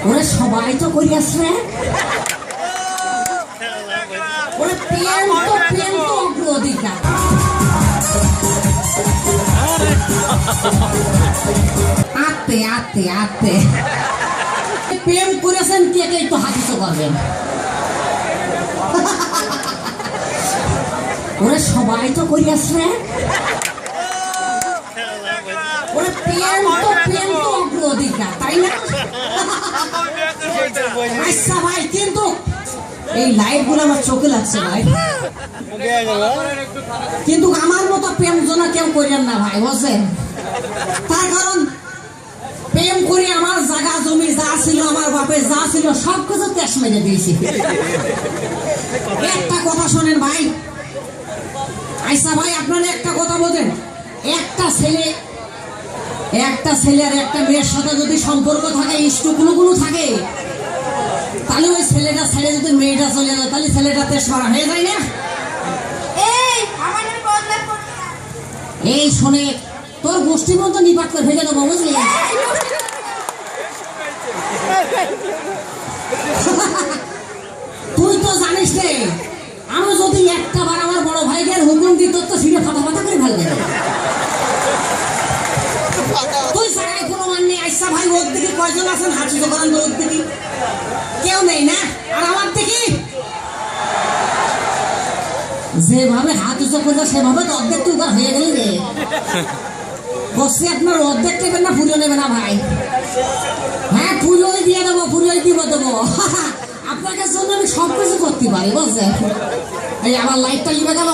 ওরা সবাই তো করিয়াছে ওরা প্রেম তো অগ্রাধিকার। আতে আতে আতে প্রেম করেছেন কে কে একটু হাতিতে করবেন। ওরা সবাই তো করিয়াছে ওরা প্রেম তো অগ্রাধিকার, তাই না? আচ্ছা ভাই, কিন্তু এই লাইট গুলো আমার চোখে লাগছে ভাই, কিন্তু আমার মতো প্রেম জনা কেউ করেন না ভাই, বুঝছেন? তার কারণ প্রেম করে আমার জায়গা জমি যা ছিল, আমার বাপের যা ছিল, সব কিছু তেজ মেরে দিয়েছি। একটা কথা শোনেন ভাই, আচ্ছা ভাই আপনারা একটা কথা বোঝেন, একটা ছেলে আর একটা মেয়ের সাথে যদি সম্পর্ক থাকে, ইষ্টকুলো থাকে, তাহলে ওই ছেলেটা ছেড়ে যদি মেয়েটা চলে যায়, তাহলে ছেলেটা তেজ মারা হয়ে যায় না? এই শোনে, তোর গোষ্ঠীর মতো নিপাত করে ফেলে দেবো, বুঝলি? তুই তো জানিস রে, আমি যদি একটা বার আমার বড় ভাইকে হুকুম দিই, তোর তো সিঁড়ে ফাটা করে ফেলবে। তুই সারাই কোনো মান নেই। আচ্ছা ভাই, ওর দিকে কয়জন আছেন হাঁচি তো করেন? ওর দিকে কেউ নেই না? আর আমার দিকে যেভাবে হাত উঁচু করবে সেভাবে তো অর্ধেক তুই হয়ে গেলি রে। বসে আপনার অর্ধেক নেবেন না পুজো নেবে না ভাই? হ্যাঁ, পুজোই দিয়ে দেবো, পুজোই দেবো। আপনাকে জন্য আমি সব কিছু করতে পারি, বুঝছেন? এই আমার লাইটটা লিবে গেল,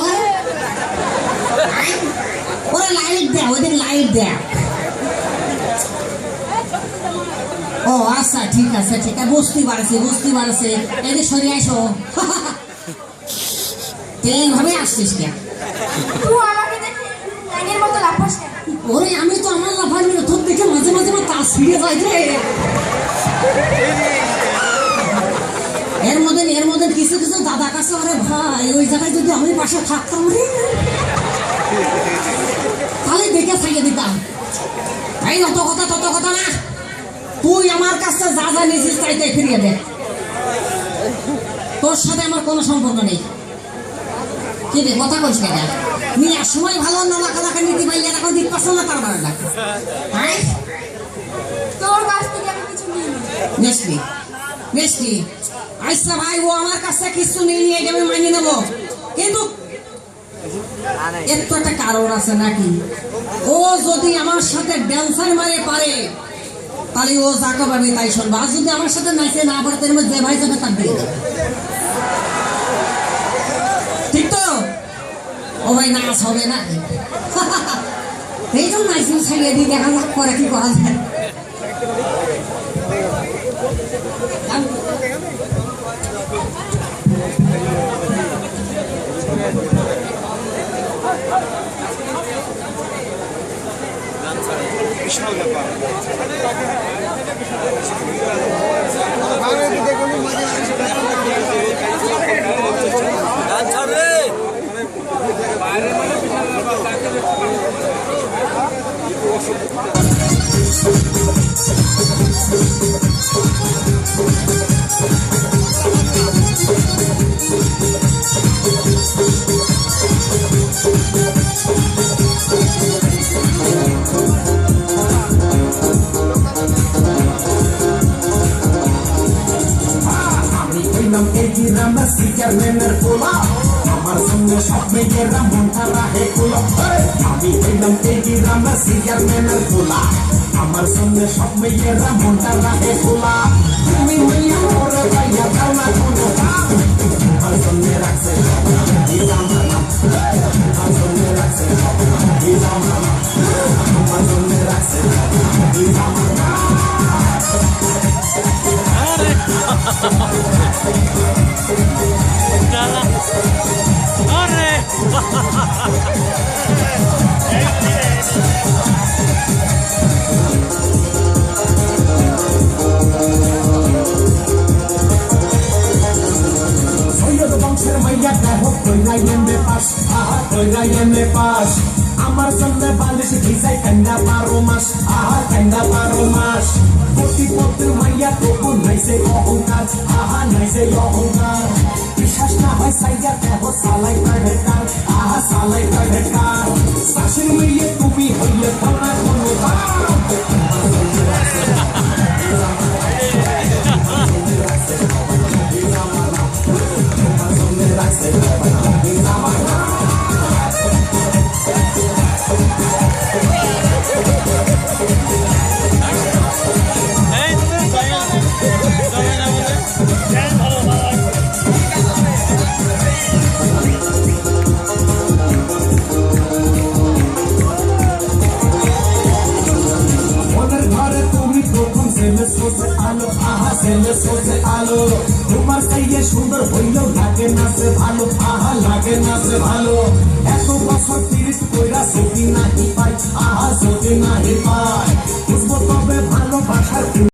ওরা লাইট দেয়, ওদের লাইট দেয়। ও আচ্ছা, ঠিক আছে বুঝতে পারছি। এদের সরিয়ে আসো। এইভাবে আসছিস কেন? ওরে আমি তো আমার লাফার তোর দেখে মাঝে মাঝে আমার তাস ছিঁড়ে যায় রে। এর মধ্যে কিছু দাদা কাছে, আরে ভাই ওই জায়গায় যদি আমি পাশে থাকতাম রে, তাহলে দেখে ছাইয়ে দিতাম। তাই তত কথা না, তুই আমার কাছে যা নিয়েছিস তাই ফিরিয়ে দে। তোর সাথে আমার কোনো সম্পর্ক নেই। কি রে, কথা কইস না? নিয়ে সময় ভালো না লাখা নীতি পাইলে এখন দিক পাচ্ছ না, তার মানে ডাক। হ্যাঁ, তোর কাছ থেকে আমি কিছু মিষ্টি। আচ্ছা ভাই, ও আমার কাছে কিছু নিয়ে আমি মানিয়ে নেবো, কিন্তু এর তো একটা কারণ আছে নাকি? ও যদি আমার সাথে ড্যান্সার মারে পারে, তাহলে ও যাকে পাবে তাই শুনবো। আর যদি আমার সাথে নাচে না পারে, তার মধ্যে যে ভাই যাবে তার দিয়ে দেবে। ঠিক তো? ও ভাই, নাচ হবে না? এই জন্য নাচুন ছাড়িয়ে দিই, দেখা যাক করে কি করা যায়। বিশাল ব্যাপার। আমার সঙ্গে সব মেয়েরা মনটা রাহে খোলা। আমি হইলাম টেলিগ্রাম চেয়ারম্যানের খোলা, আমার সঙ্গে সব মেয়েরা মনটা রাহে খোলা। তুমি হইয়া ওরে পাইয়া দাও না কোনো দাম, আমার সঙ্গে রাখছে আমার সঙ্গে রাখছে আমার সঙ্গে রাখছে। বংশের মাইয়া দেখো কইরা এমএ পাস, আমার সঙ্গে বালিশ ভিজাই কান্দা 12 মাস, কান্দা 12 মাস। প্রতি পথে মাইয়া তবু যে অহংকার, আহা নাই যে অহংকার। বিশ্বাস না হয় সাইয়া দেহ সালাই প্রাইভেট কার, আহা সালাই প্রাইভেট কার। শাসন মিলিয়ে তুমি হইলে তোমরা কোনো সোজে আলো, আহা ছেলে সোজে আলো। তোমার চাইয়ে সুন্দর হইলেও লাগে না সে ভালো, আহা লাগে না সে ভালো। এত বছর তিরিশ কইরা যদি নাহি পাই, আহা যদি নাহি পাই, বুঝবো তবে ভালোবাসার